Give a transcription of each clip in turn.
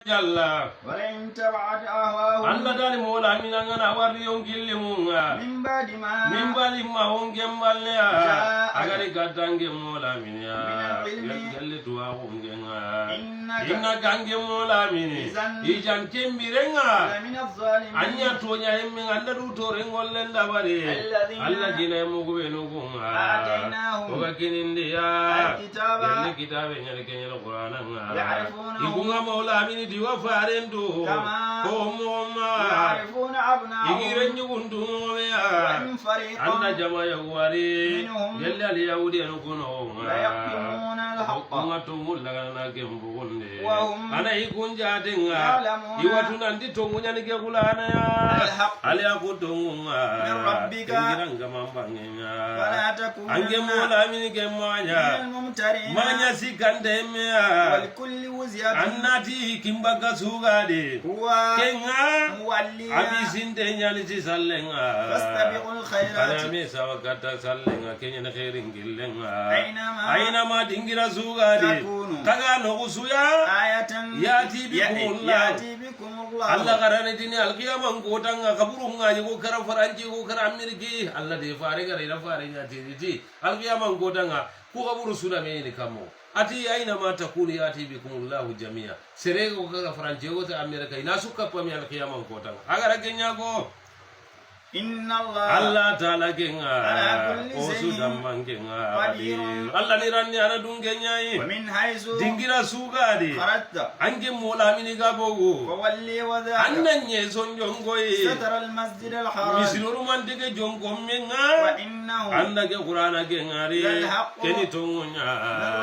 Jalla ولئن تبعت أهواهم Allah dali mola minangana warri yongille munga من بعد ما mimbali ma honge mbalya agari gadange mola minya gelle duwa honge nga inna gange mola mini ijan kembirenga من الظالمين anya tonya hemme Allah du tore ngolle ndabare Allah jina mugo benugunga oga kinindiya gelle kitabe nyale kenyal qur'ana nga igunga mola mini diwa farendo يعرفون أبناءهم وإن فريقا جما يواري يلي اليهود ينكونهم لا يكتمون الحق وهم أنا يكون جادنا يواتون أنت تونغ يعني كقولنا الحق على يقولون من ربك فلا تكون من الممترين ما يسكندهم ولكل وزير أناتي كيمبا سوغادي هو كينغا موليا أبي سنتين يعني سالنغا فاستبقوا الخيرات أنا ميسا وكتا سالنغا كينيا خيرين كيلنغا أينما دينغرا سوغادي كاغا نغسويا آية ياتي بكم الله الله غراني ديني القيامة نقوتاغا خبرونغا يغو كرا فرانجي يغو كرا أمريكي الله دي فارغا رينا فارغا تيجي القيامة نقوتاغا كو خبرو سونا ميني كامو ati aina ma takuni yati bikumullahu jamia serego kaga franjego ta amerika ina suka pa mi alqiyamah ko tan agara kenya go inna Allah taala genga o su damman genga Allah ni ranni ana dungenya yi wa min haizu dingira sugade faratta ange mola mini gabogo wa walli wa dha annanye son jongo yi satara al masjid al haram misnuru man dige jongo menga wa innahu anda ge qur'ana genga ri keni tongonya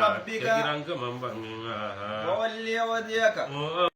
rabbika giranga mambanga wa walli wa dhaka